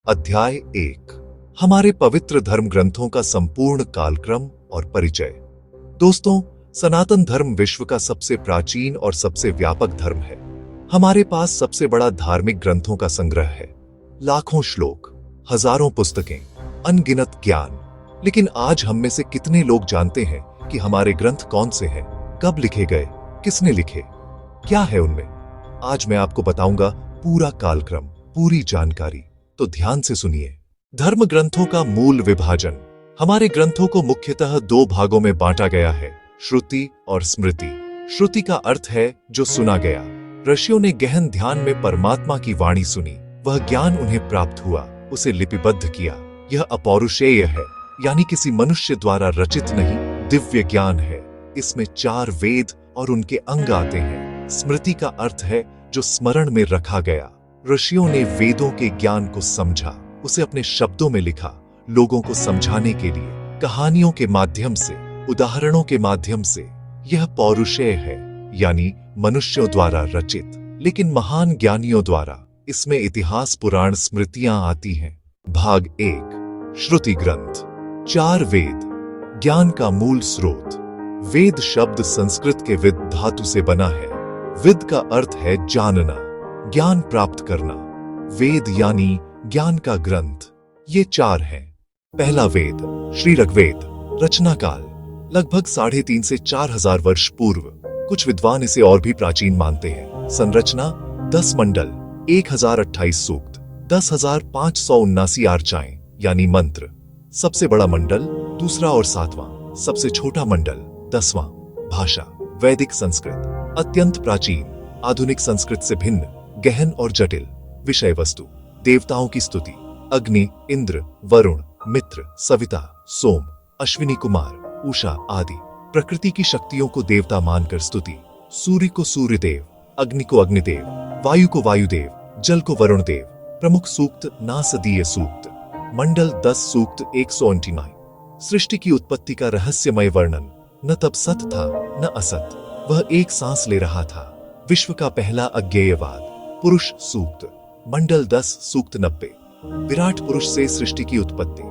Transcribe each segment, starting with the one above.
अध्याय 1। हमारे पवित्र धर्म ग्रंथों का संपूर्ण कालक्रम और परिचय। दोस्तों, सनातन धर्म विश्व का सबसे प्राचीन और सबसे व्यापक धर्म है। हमारे पास सबसे बड़ा धार्मिक ग्रंथों का संग्रह है। लाखों श्लोक, हजारों पुस्तकें, अनगिनत ज्ञान। लेकिन आज हम में से कितने लोग जानते हैं कि हमारे ग्रंथ कौन से हैं, कब लिखे गए, किसने लिखे, क्या है उनमें? आज मैं आपको बताऊंगा पूरा कालक्रम, पूरी जानकारी। तो ध्यान से सुनिए। धर्म ग्रंथों का मूल विभाजन। हमारे ग्रंथों को मुख्यतः दो भागों में बांटा गया है, श्रुति और स्मृति। श्रुति का अर्थ है जो सुना गया। ऋषियों ने गहन ध्यान में परमात्मा की वाणी सुनी, वह ज्ञान उन्हें प्राप्त हुआ, उसे लिपिबद्ध किया। यह अपौरुषेय है, यानी किसी मनुष्य द्वारा रचित नहीं, दिव्य ज्ञान है। इसमें 4 वेद और उनके अंग आते हैं। स्मृति का अर्थ है जो स्मरण में रखा गया। ऋषियों ने वेदों के ज्ञान को समझा, उसे अपने शब्दों में लिखा, लोगों को समझाने के लिए, कहानियों के माध्यम से, उदाहरणों के माध्यम से। यह पौरुषेय है, यानी मनुष्यों द्वारा रचित, लेकिन महान ज्ञानियों द्वारा। इसमें इतिहास, पुराण, स्मृतियां आती हैं। भाग 1, श्रुति ग्रंथ। 4 वेद, ज्ञान का मूल स्रोत। वेद शब्द संस्कृत के विद धातु से बना है। विद का अर्थ है जानना, ज्ञान प्राप्त करना। वेद यानी ज्ञान का ग्रंथ। ये 4 हैं। पहला वेद, श्री ऋग्वेद। रचना काल लगभग 3.5 से 4,000 वर्ष पूर्व। कुछ विद्वान इसे और भी प्राचीन मानते हैं। संरचना 10 मंडल, 1028 सूक्त, 10,579 आर्चाएं यानी मंत्र। सबसे बड़ा मंडल दूसरा और 7वां, सबसे छोटा मंडल 10वां। भाषा वैदिक संस्कृत, अत्यंत प्राचीन, आधुनिक संस्कृत से भिन्न, गहन और जटिल। विषय वस्तु देवताओं की स्तुति, अग्नि, इंद्र, वरुण, मित्र, सविता, सोम, अश्विनी कुमार, उषा आदि। प्रकृति की शक्तियों को देवता मानकर स्तुति। सूर्य को सूर्यदेव, अग्नि को अग्निदेव, वायु को वायुदेव, जल को वरुण देव। प्रमुख सूक्त नासदीय सूक्त। मंडल 10 सूक्त 129। सृष्टि की उत्पत्ति का रहस्यमय वर्णन। न तब सत था न असत, वह एक सांस ले रहा था। विश्व का पहला अज्ञेयवाद। पुरुष सूक्त। मंडल 10 सूक्त 90। विराट पुरुष से सृष्टि की उत्पत्ति।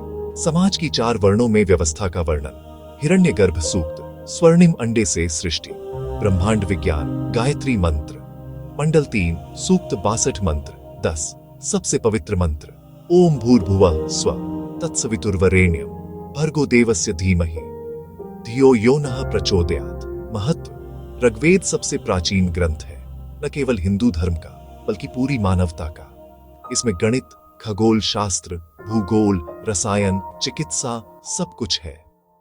समाज की 4 वर्णों में व्यवस्था का वर्णन। हिरण्यगर्भ सूक्त। स्वर्णिम अंडे से सृष्टि। ब्रह्मांड विज्ञान। गायत्री मंत्र। मंडल 3 सूक्त 62 मंत्र 10। सबसे पवित्र मंत्र। ओम भूर्भुवः स्वः तत्सवितुर्वरेण्यं भर्गो देवस्य धीमहि धियो यो नः प्रचोदयात्। महत्व। ऋग्वेद सबसे प्राचीन ग्रंथ है, न केवल हिंदू धर्म का बल्कि पूरी मानवता का। इसमें गणित, खगोल शास्त्र, भूगोल, रसायन, चिकित्सा सब कुछ है।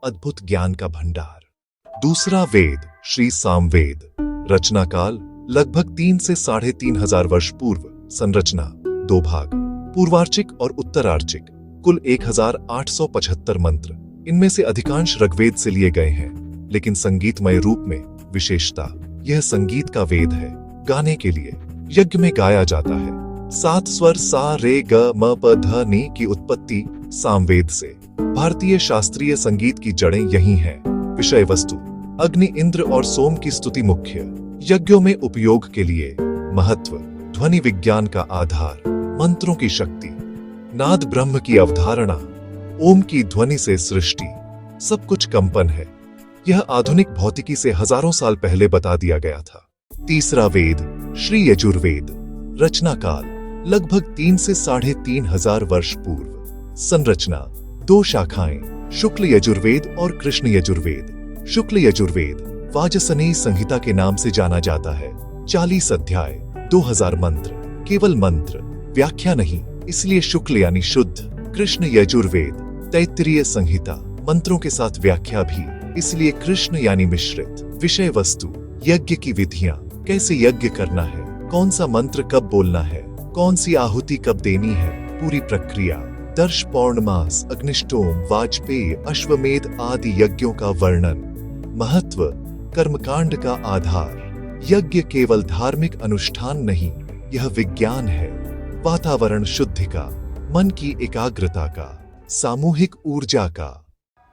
अद्भुत ज्ञान का भंडार। दूसरा वेद, श्री सामवेद। रचना काल लगभग 3 से 3,500 वर्ष पूर्व। संरचना 2 भाग, पूर्वार्चिक और उत्तरार्चिक। कुल 1875 मंत्र। इनमें से अधिकांश ऋग्वेद से लिए गए हैं, लेकिन संगीतमय रूप में विशेषता। यह संगीत का वेद है, गाने के लिए। यज्ञ में गाया जाता है। 7 स्वर सा रे ग म प ध नी की उत्पत्ति सामवेद से। भारतीय शास्त्रीय संगीत की जड़ें यही हैं। विषय वस्तु अग्नि, इंद्र और सोम की स्तुति मुख्य। यज्ञों में उपयोग के लिए। महत्व ध्वनि विज्ञान का आधार, मंत्रों की शक्ति। नाद ब्रह्म की अवधारणा। ओम की ध्वनि से सृष्टि। सब कुछ कंपन है। यह आधुनिक भौतिकी से हजारों साल पहले बता दिया गया था। तीसरा वेद, श्री यजुर्वेद। रचना काल लगभग 3 से 3,500 वर्ष पूर्व। संरचना 2 शाखाएं, शुक्ल यजुर्वेद और कृष्ण यजुर्वेद। शुक्ल यजुर्वेद वाजसनेयी संहिता के नाम से जाना जाता है। 40 अध्याय, 2000 मंत्र। केवल मंत्र, व्याख्या नहीं, इसलिए शुक्ल यानी शुद्ध। कृष्ण यजुर्वेद तैत्तिरीय संहिता, मंत्रों के साथ व्याख्या भी, इसलिए कृष्ण यानी मिश्रित। विषय वस्तु यज्ञ की विधियां, कैसे यज्ञ करना है, कौन सा मंत्र कब बोलना है, कौन सी आहुति कब देनी है, पूरी प्रक्रिया। दर्श, पौर्णमास, अग्निष्टोम, वाजपेय, अश्वमेध आदि यज्ञों का वर्णन। महत्व कर्मकांड का आधार। यज्ञ केवल धार्मिक अनुष्ठान नहीं, यह विज्ञान है। वातावरण शुद्धि का, मन की एकाग्रता का, सामूहिक ऊर्जा का।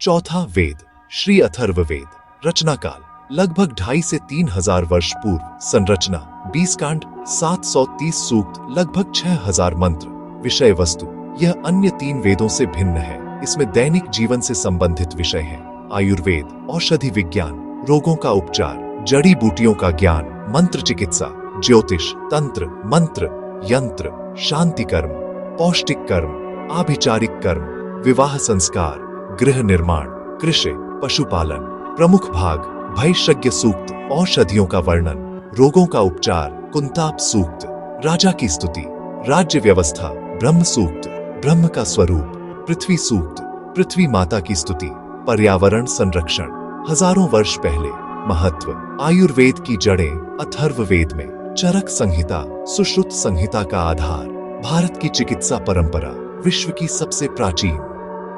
चौथा वेद, श्री अथर्ववेद। रचना काल लगभग 2,500 से 3,000 वर्ष पूर्व। संरचना 20 कांड, 730 सूक्त, लगभग 6,000 मंत्र। विषय वस्तु यह अन्य 3 वेदों से भिन्न है। इसमें दैनिक जीवन से संबंधित विषय हैं। आयुर्वेद, औषधि विज्ञान, रोगों का उपचार, जड़ी बूटियों का ज्ञान, मंत्र चिकित्सा, ज्योतिष, तंत्र, मंत्र, यंत्र, शांति कर्म, पौष्टिक कर्म, आभिचारिक कर्म, विवाह संस्कार, गृह निर्माण, कृषि, पशुपालन। प्रमुख भाग: भैषज्ञ सूक्त, औषधियों का वर्णन, रोगों का उपचार, कुंताप सूक्त, राजा की स्तुति, राज्य व्यवस्था, ब्रह्म सूक्त, ब्रह्म का स्वरूप, पृथ्वी सूक्त, पृथ्वी माता की स्तुति, पर्यावरण संरक्षण। हजारों वर्ष पहले। महत्व: आयुर्वेद की जड़ें अथर्ववेद में, चरक संहिता, सुश्रुत संहिता का आधार, भारत की चिकित्सा परंपरा, विश्व की सबसे प्राचीन।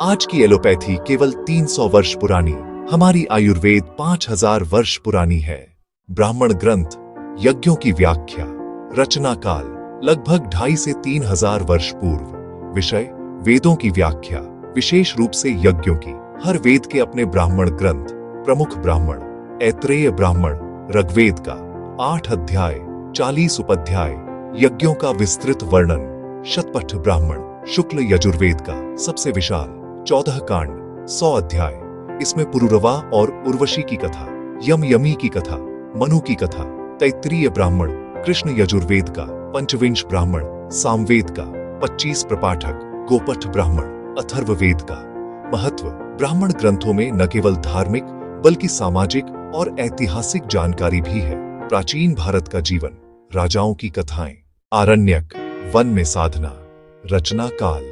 आज की एलोपैथी केवल 300 वर्ष पुरानी, हमारी आयुर्वेद 5000 वर्ष पुरानी है। ब्राह्मण ग्रंथ, यज्ञों की व्याख्या, रचना काल लगभग 2.5 से 3000 वर्ष पूर्व। विषय: वेदों की व्याख्या, विशेष रूप से यज्ञों की। हर वेद के अपने ब्राह्मण ग्रंथ। प्रमुख ब्राह्मण: ऐत्रेय ब्राह्मण, ऋग्वेद का 8 अध्याय, 40 उपाध्याय, यज्ञों का विस्तृत वर्णन। शतपथ ब्राह्मण, शुक्ल यजुर्वेद का सबसे विशाल, 14 कांड, 100 अध्याय। इसमें पुरुरवा और उर्वशी की कथा, यम यमी की कथा, मनु की कथा। तैत्तिरीय ब्राह्मण, कृष्ण यजुर्वेद का 25 ब्राह्मण, सामवेद का 25 प्रपाठक। गोपठ ब्राह्मण, अथर्ववेद का। महत्व: ब्राह्मण ग्रंथों में न केवल धार्मिक बल्कि सामाजिक और ऐतिहासिक जानकारी भी है। प्राचीन भारत का जीवन, राजाओं की कथाएं। आरण्यक, वन में साधना। रचना काल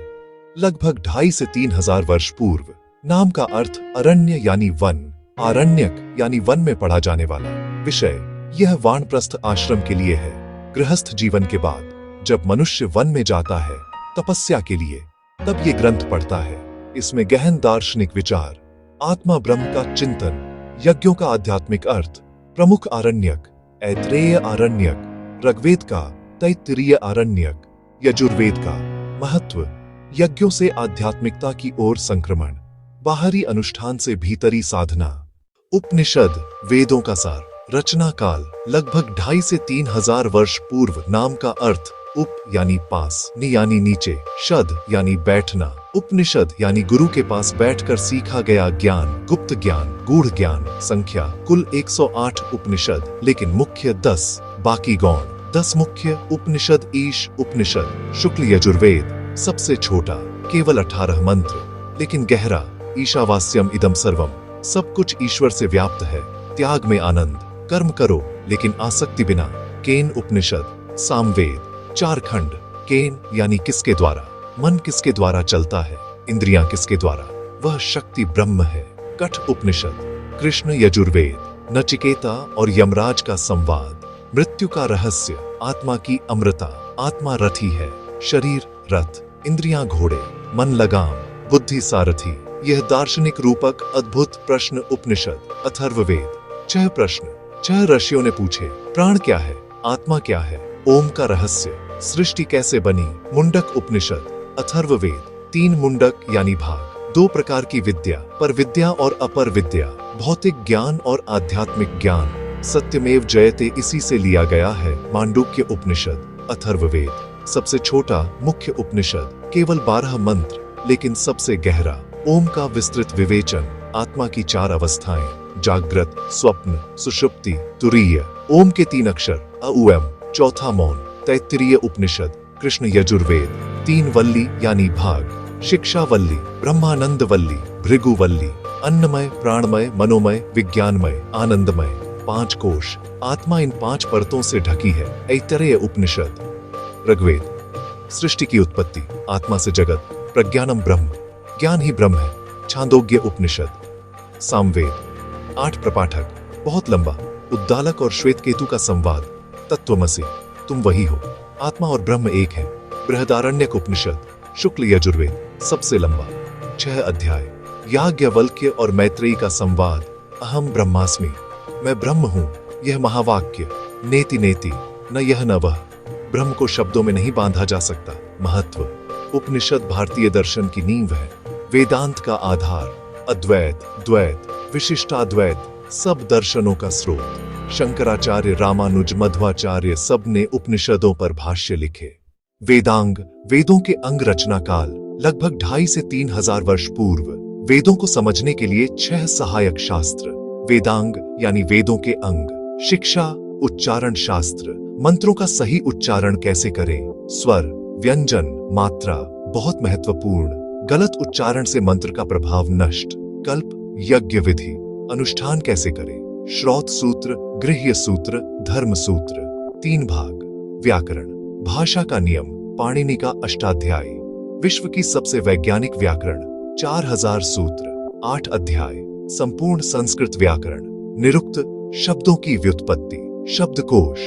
लगभग 2.5 से 3000 वर्ष पूर्व। नाम का अर्थ अरण्य यानी वन, आरण्यक यानी वन में पढ़ा जाने वाला। विषय: यह वानप्रस्थ आश्रम के लिए है। गृहस्थ जीवन के बाद जब मनुष्य वन में जाता है तपस्या के लिए, तब ये ग्रंथ पढ़ता है। इसमें गहन दार्शनिक विचार, आत्मा ब्रह्म का चिंतन, यज्ञों का आध्यात्मिक अर्थ। प्रमुख आरण्यक: ऐत्रेय आरण्यक, ऋग्वेद का, तैत्तिरीय आरण्यक, यजुर्वेद का। महत्व: यज्ञों से आध्यात्मिकता की ओर संक्रमण, बाहरी अनुष्ठान से भीतरी साधना। उपनिषद, वेदों का सार। रचना काल लगभग 2.5 से 3000 वर्ष पूर्व। नाम का अर्थ उप यानी पास, नि यानी नीचे, शद यानी बैठना। उपनिषद यानी गुरु के पास बैठकर सीखा गया ज्ञान, गुप्त ज्ञान, गूढ़ ज्ञान। संख्या कुल 108 उपनिषद, लेकिन मुख्य 10, बाकी गौण। 10 मुख्य उपनिषद: ईश उपनिषद, शुक्ल यजुर्वेद सबसे छोटा, केवल 18 मंत्र, लेकिन गहरा। ईशावास्यम इदम सर्वम, सब कुछ ईश्वर से व्याप्त है। त्याग में आनंद, कर्म करो लेकिन आसक्ति बिना। केन उपनिषद, सामवेद 4 खंड। केन यानी किसके द्वारा, मन किसके द्वारा चलता है, इंद्रियां किसके द्वारा, वह शक्ति ब्रह्म है। कठ उपनिषद, कृष्ण यजुर्वेद, नचिकेता और यमराज का संवाद। मृत्यु का रहस्य, आत्मा की अमृता। आत्मा रथी है, शरीर रथ, इंद्रियां घोड़े, मन लगाम, बुद्धि सारथी। यह दार्शनिक रूपक अद्भुत प्रश्न उपनिषद। अथर्ववेद, 6 प्रश्न। 6 ऋषियों ने पूछे, प्राण क्या है, आत्मा क्या है, ओम का रहस्य, सृष्टि कैसे बनी। मुंडक उपनिषद, अथर्ववेद, 3 मुंडक यानी भाग। 2 प्रकार की विद्या, पर विद्या और अपर विद्या, भौतिक ज्ञान और आध्यात्मिक ज्ञान। सत्यमेव जयते इसी से लिया गया है। मांडुक्य उपनिषद, अथर्ववेद, सबसे छोटा मुख्य उपनिषद, केवल 12 मंत्र, लेकिन सबसे गहरा। ओम का विस्तृत विवेचन, आत्मा की 4 अवस्थाएं, जागृत, स्वप्न, सुषुप्ति, तुरीय। ओम के 3 अक्षर, अउम, चौथा मौन। तैत्तिरीय उपनिषद, कृष्ण यजुर्वेद, 3 वल्ली यानी भाग। शिक्षावल्ली, ब्रह्मानंदवल्ली, भृगुवल्ली, अन्नमय, प्राणमय, मनोमय, विज्ञानमय, आनंदमय। 5 कोश, आत्मा इन 5 परतों से ढकी है। ऐतरेय उपनिषद, ऋग्वेद, सृष्टि की उत्पत्ति, आत्मा से जगत, प्रज्ञानम ब्रह्म, ज्ञान ही ब्रह्म है। छांदोग्य उपनिषद, सामवेद, 8 प्रपाठक, बहुत लंबा। उद्दालक और श्वेतकेतु का संवाद, तत्वमसि, तुम वही हो, आत्मा और ब्रह्म एक है। बृहदारण्यक उपनिषद, शुक्ल यजुर्वेद, सबसे लंबा, 6 अध्याय। याज्ञवल्क्य और मैत्रेयी का संवाद, अहम ब्रह्मास्मि, मैं ब्रह्म हूं। यह महावाक्य, नेति नेति, न यह न वह, ब्रह्म को शब्दों में नहीं बांधा जा सकता। महत्व: उपनिषद भारतीय दर्शन की नींव है, वेदांत का आधार। अद्वैत, द्वैत, विशिष्टाद्वैत, सब दर्शनों का स्रोत। शंकराचार्य, रामानुज, मध्वाचार्य सब ने उपनिषदों पर भाष्य लिखे। वेदांग, वेदों के अंग। रचना काल लगभग 2.5 से 3,000 वर्ष पूर्व वेदों को समझने के लिए 6 सहायक शास्त्र, वेदांग यानी वेदों के अंग, शिक्षा, उच्चारण शास्त्र, मंत्रों का सही उच्चारण कैसे करें, स्वर, व्यंजन, मात्रा, बहुत महत्वपूर्ण, गलत उच्चारण से मंत्र का प्रभाव नष्ट, कल्प, यज्ञ विधि, अनुष्ठान कैसे करें, श्रौत सूत्र, गृह्य सूत्र, धर्म सूत्र, 3 भाग, व्याकरण, भाषा का नियम, पाणिनि का अष्टाध्यायी, विश्व की सबसे वैज्ञानिक व्याकरण, 4000 सूत्र, 8 अध्याय, संपूर्ण संस्कृत व्याकरण, निरुक्त, शब्दों की व्युत्पत्ति, शब्दकोश,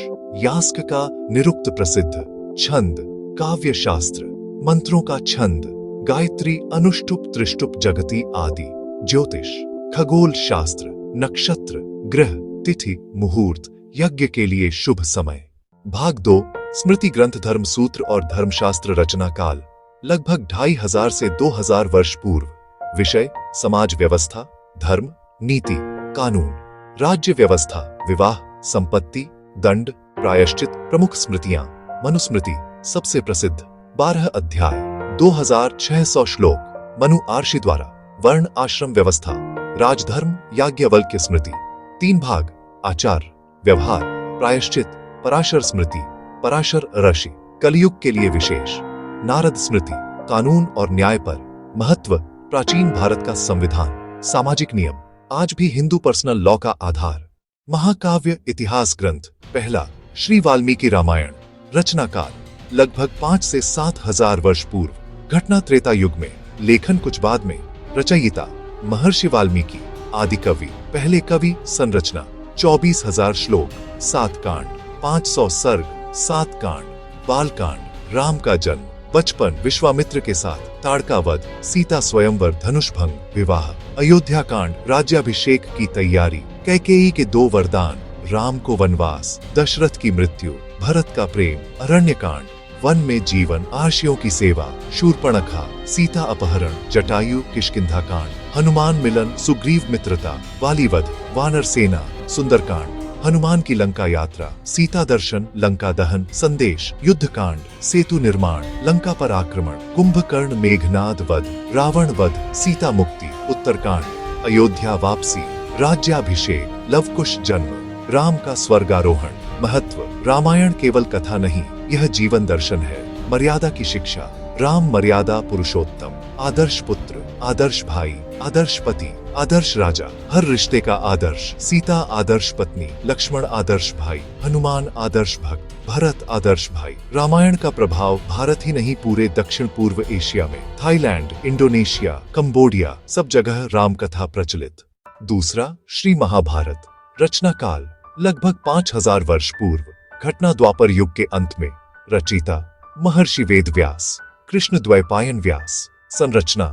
यास्क का निरुक्त प्रसिद्ध, छंद, काव्य शास्त्र, मंत्रों का छंद, गायत्री, अनुष्टुप, त्रिष्टुप, जगती आदि, ज्योतिष, खगोल शास्त्र, नक्षत्र, ग्रह, तिथि, मुहूर्त, यज्ञ के लिए शुभ समय। भाग 2, स्मृति ग्रंथ, धर्म सूत्र और धर्मशास्त्र रचना काल, लगभग 2500 से 2000 वर्ष पूर्व। विषय, समाज व्यवस्था, धर्म, नीति, कानून, राज्य व्यवस्था, विवाह, संपत्ति, दंड, प्रायश्चित, प्रमुख स्मृतियां, मनुस्मृति सबसे प्रसिद्ध, 12 अध्याय, 2600 श्लोक, मनु आर्षि द्वारा, वर्ण आश्रम व्यवस्था, राजधर्म, याज्ञवल्क्य स्मृति, 3 भाग, आचार, व्यवहार, प्रायश्चित, पराशर स्मृति, पराशर ऋषि, कलयुग के लिए विशेष, नारद स्मृति, कानून और न्याय पर, महत्व, प्राचीन भारत का संविधान, सामाजिक नियम, आज भी हिंदू पर्सनल लॉ का आधार, महाकाव्य, इतिहास ग्रंथ, पहला श्री वाल्मीकि रामायण, रचना काल, लगभग 5 से 7,000 वर्ष पूर्व, घटना त्रेता युग में, लेखन कुछ बाद में, रचयिता महर्षि वाल्मीकि, आदि कवि, पहले कवि, संरचना 24,000 श्लोक, 7 कांड, 500 सर्ग, 7 कांड, बाल कांड, राम का जन्म, बचपन, विश्वामित्र के साथ, ताड़का वध, सीता स्वयंवर, धनुष भंग, विवाह, अयोध्या कांड, राज्याभिषेक की तैयारी, कैकेयी के 2 वरदान, राम को वनवास, दशरथ की मृत्यु, भरत का प्रेम, अरण्य कांड, वन में जीवन, आर्षियों की सेवा, शूर्पणखा, सीता अपहरण, जटायु, किष्किंधा कांड, हनुमान मिलन, सुग्रीव मित्रता, वालीवध, वानर सेना, सुंदरकांड, हनुमान की लंका यात्रा, सीता दर्शन, लंका दहन, संदेश, युद्ध कांड, सेतु निर्माण, लंका पर आक्रमण, कुंभकर्ण, मेघनाद वध, रावण वध, सीता मुक्ति, उत्तरकांड, अयोध्या वापसी, राज्याभिषेक, लवकुश जन्म, राम का स्वर्गारोहण। महत्व, रामायण केवल कथा नहीं, यह जीवन दर्शन है, मर्यादा की शिक्षा, राम मर्यादा पुरुषोत्तम, आदर्श पुत्र, आदर्श भाई, आदर्श पति, आदर्श राजा, हर रिश्ते का आदर्श, सीता आदर्श पत्नी, लक्ष्मण आदर्श भाई, हनुमान आदर्श भक्त, भरत आदर्श भाई। रामायण का प्रभाव भारत ही नहीं, पूरे दक्षिण पूर्व एशिया में, थाईलैंड, इंडोनेशिया, कंबोडिया, सब जगह राम कथा प्रचलित। दूसरा, श्री महाभारत, रचना काल, लगभग 5000 वर्ष पूर्व, घटना द्वापर युग के अंत में, रचयिता महर्षि वेद व्यास, कृष्ण द्वैपायन व्यास, संरचना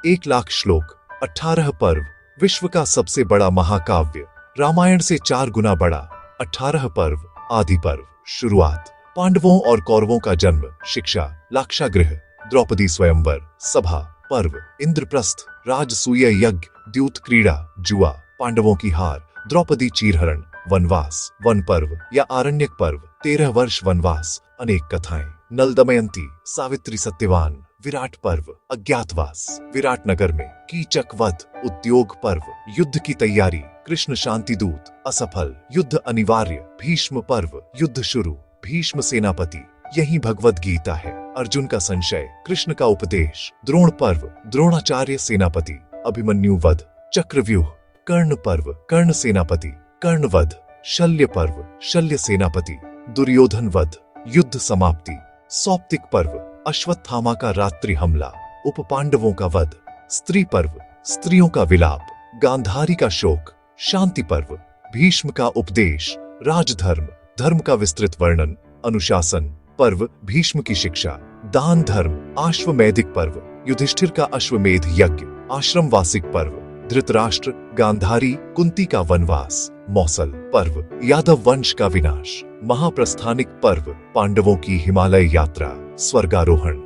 1,00,000 श्लोक, 18 पर्व, विश्व का सबसे बड़ा महाकाव्य, रामायण से 4 गुना बड़ा, 18 पर्व, आदि पर्व, शुरुआत, पांडवों और कौरवों का जन्म, शिक्षा, लाक्षागृह, द्रौपदी स्वयंवर, सभा, पर्व, इंद्रप्रस्थ, राजसूय यज्ञ, द्यूत क्रीड़ा, जुआ, पांडवों की हार, द्रौपदी चीरहरण, वनवास, वन पर्व या आरण्यक पर्व, 13 वर्ष वनवास, अनेक कथाएं, नल दमयंती, सावित्री सत्यवान, विराट पर्व, अज्ञातवास, विराट नगर में, कीचक वध, उद्योग पर्व, युद्ध की तैयारी, कृष्ण शांति दूत, असफल, युद्ध अनिवार्य, भीष्म पर्व, युद्ध शुरू, भीष्म सेनापति, यही भगवद गीता है, अर्जुन का संशय, कृष्ण का उपदेश, द्रोण पर्व, द्रोणाचार्य सेनापति, अभिमन्यु वध, चक्रव्यूह, कर्ण पर्व, कर्ण सेनापति, कर्णवध, शल्य पर्व, शल्य सेनापति, दुर्योधन वध, युद्ध समाप्ति, सौप्तिक पर्व, अश्वत्थामा का रात्रि हमला, उप पांडवों का वध, स्त्री पर्व, स्त्रियों का विलाप, गांधारी का शोक, शांति पर्व, भीष्म का उपदेश, राजधर्म, धर्म का विस्तृत वर्णन, अनुशासन पर्व, भीष्म की शिक्षा, दान धर्म, आश्वमेधिक पर्व, युधिष्ठिर का अश्वमेध यज्ञ, आश्रम वासिक पर्व, धृतराष्ट्र, गांधारी, कुंती का वनवास, मौसल पर्व, यादव वंश का विनाश, महाप्रस्थानिक पर्व, पांडवों की हिमालय यात्रा, स्वर्गारोहण,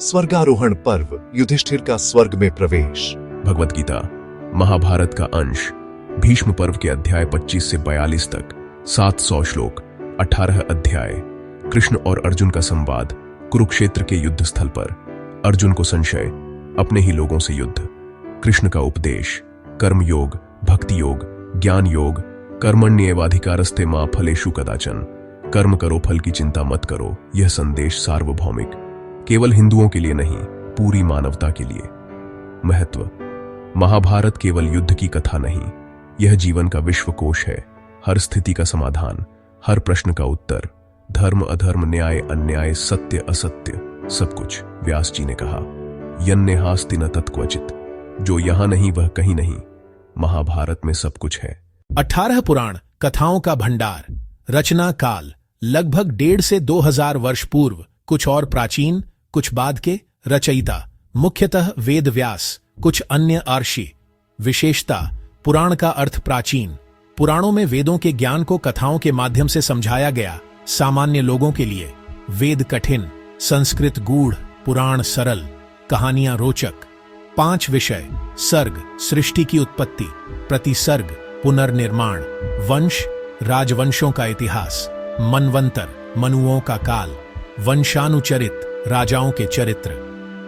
स्वर्गारोहण पर्व, युधिष्ठिर का स्वर्ग में प्रवेश। भगवत गीता महाभारत का अंश, भीष्म पर्व के अध्याय 25 से 42 तक, 700 श्लोक, 18 अध्याय, कृष्ण और अर्जुन का संवाद, कुरुक्षेत्र के युद्ध स्थल पर, अर्जुन को संशय, अपने ही लोगों से युद्ध। कृष्ण का उपदेश, कर्म योग, भक्ति योग, ज्ञान योग, कर्मण्येवाधिकारस्ते मा फलेषु कदाचन। कर्म करो, फल की चिंता मत करो। यह संदेश सार्वभौमिक, केवल हिंदुओं के लिए नहीं, पूरी मानवता के लिए। महत्व, महाभारत केवल युद्ध की कथा नहीं, यह जीवन का विश्वकोश है। हर स्थिति का समाधान, हर प्रश्न का उत्तर, धर्म अधर्म, न्याय अन्याय, सत्य असत्य, सब कुछ। व्यास जी ने कहा, यन्नेहास्ति न तत्क्वचित, जो यहां नहीं वह कहीं नहीं। महाभारत में सब कुछ है। 18 पुराण कथाओं का भंडार। रचना काल लगभग 1.5 से 2000 वर्ष पूर्व, कुछ और प्राचीन, कुछ बाद के। रचयिता मुख्यतः वेद व्यास, कुछ अन्य अर्षि। विशेषता, पुराण का अर्थ प्राचीन। पुराणों में वेदों के ज्ञान को कथाओं के माध्यम से समझाया गया, सामान्य लोगों के लिए। वेद कठिन, संस्कृत गूढ़, पुराण सरल, कहानियां रोचक। 5 विषय: सर्ग, सृष्टि की उत्पत्ति; प्रतिसर्ग, पुनर्निर्माण; वंश, राजवंशों का इतिहास; मनवंतर, मनुओं का काल; वंशानुचरित, राजाओं के चरित्र।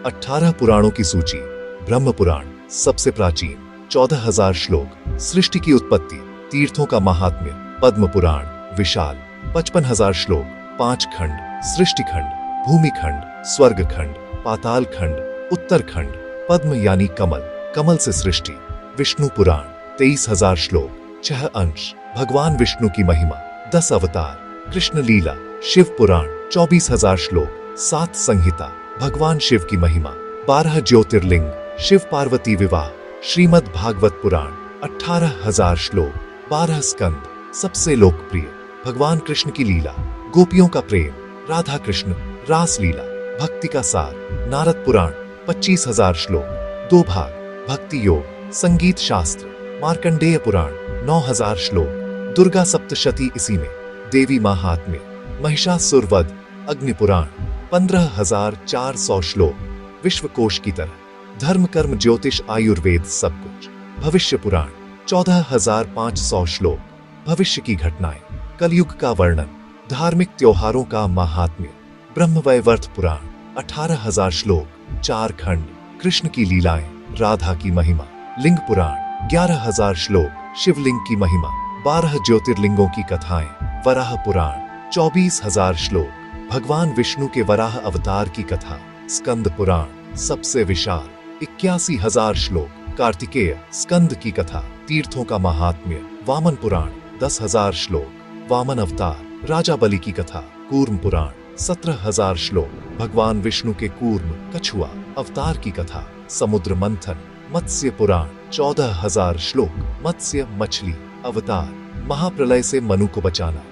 18 पुराणों की सूची। ब्रह्म पुराण सबसे प्राचीन, 14,000 श्लोक। सृष्टि की उत्पत्ति, तीर्थों का महात्म्य। पद्म पुराण विशाल, 55,000 श्लोक, 5 खंड। सृष्टि खंड, भूमि खंड, स्वर्ग खंड, पाताल खंड, उत्तरखंड। पद्म यानी कमल, कमल से सृष्टि। विष्णु पुराण 23,000 श्लोक, 6 अंश। भगवान विष्णु की महिमा, 10 अवतार। कृष्ण लीला। शिव पुराण 24,000 श्लोक, 7 संहिता। भगवान शिव की महिमा, 12 ज्योतिर्लिंग। शिव पार्वती विवाह। श्रीमद् भागवत पुराण 18,000 श्लोक, 12 स्कंद। सबसे लोकप्रिय, भगवान कृष्ण की लीला, गोपियों का प्रेम, राधा कृष्ण, रास लीला। भक्ति का सार, नारद पुराण 25,000 श्लोक, 2 भाग। भक्ति योग, संगीत शास्त्र। मार्कंडेय पुराण 9,000 श्लोक, दुर्गा सप्तशती इसी में। देवी महात्म्य, महिषासुर वध। अग्नि पुराण 15,400 श्लोक, विश्वकोश की तरह। धर्म कर्म ज्योतिष आयुर्वेद सब कुछ। भविष्य पुराण 14,500 श्लोक, भविष्य की घटनाएं। कलयुग का वर्णन, धार्मिक त्योहारों का महात्म्य। ब्रह्मवैवर्त पुराण 18,000 श्लोक, 4 खंड। कृष्ण की लीलाएं, राधा की महिमा। लिंग पुराण 11,000 श्लोक, शिवलिंग की महिमा। 12 ज्योतिर्लिंगों की कथाएं। वराह पुराण 24,000 श्लोक, भगवान विष्णु के वराह अवतार की कथा। स्कंद पुराण सबसे विशाल, 81,000 श्लोक, कार्तिकेय स्कंद की कथा। तीर्थों का महात्म्य। वामन पुराण 10,000 श्लोक, वामन अवतार, राजा बलि की कथा। कूर्म पुराण 17,000 श्लोक, भगवान विष्णु के कूर्म कछुआ अवतार की कथा। समुद्र मंथन। मत्स्य पुराण 14,000 श्लोक, मत्स्य मछली अवतार, महाप्रलय से मनु को बचाना।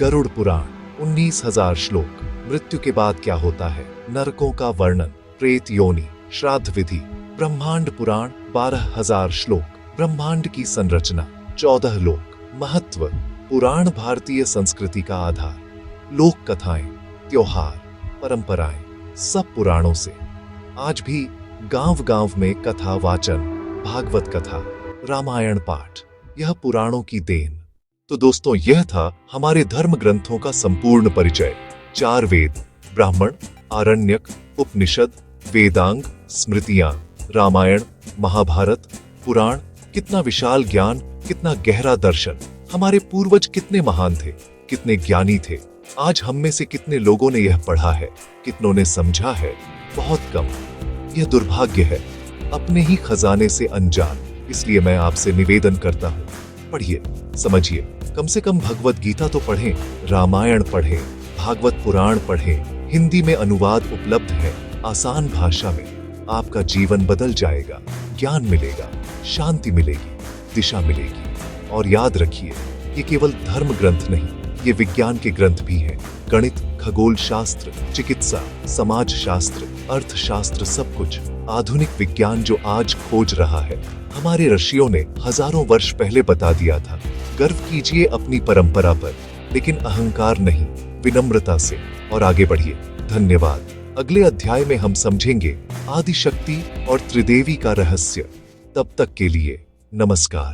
गरुड़ पुराण 19,000 श्लोक, मृत्यु के बाद क्या होता है, नरकों का वर्णन। प्रेत योनि, श्राद्ध विधि। ब्रह्मांड पुराण 12,000 श्लोक, ब्रह्मांड की संरचना। 14 लोक। महत्व, पुराण भारतीय संस्कृति का आधार। लोक कथाएं, त्योहार, परंपराएं, सब पुराणों से। आज भी गांव-गांव में कथा वाचन, भागवत कथा, रामायण पाठ, यह पुराणों की देन। तो दोस्तों, यह था हमारे धर्म ग्रंथों का संपूर्ण परिचय। 4 वेद, ब्राह्मण, आरण्यक, उपनिषद, वेदांग, स्मृतियां, रामायण, महाभारत, पुराण। कितना विशाल ज्ञान, कितना गहरा दर्शन। हमारे पूर्वज कितने महान थे, कितने ज्ञानी थे। आज हम में से कितने लोगों ने यह पढ़ा है, कितनों ने समझा है, बहुत कम। यह दुर्भाग्य है, अपने ही खजाने से अनजान। इसलिए मैं आपसे निवेदन करता हूँ, पढ़िए, समझिए। कम से कम भगवत गीता तो पढ़ें, रामायण पढ़ें, भागवत पुराण पढ़ें। हिंदी में अनुवाद उपलब्ध है, आसान भाषा में। आपका जीवन बदल जाएगा, ज्ञान मिलेगा, शांति मिलेगी, दिशा मिलेगी। और याद रखिए, ये केवल धर्म ग्रंथ नहीं, ये विज्ञान के ग्रंथ भी हैं। गणित, खगोल शास्त्र, चिकित्सा, समाज शास्त्र, अर्थशास्त्र, सब कुछ। आधुनिक विज्ञान जो आज खोज रहा है, हमारे ऋषियों ने हजारों वर्ष पहले बता दिया था। गर्व कीजिए अपनी परंपरा पर, लेकिन अहंकार नहीं, विनम्रता से। और आगे बढ़िए। धन्यवाद। अगले अध्याय में हम समझेंगे आदि शक्ति और त्रिदेवी का रहस्य। तब तक के लिए नमस्कार।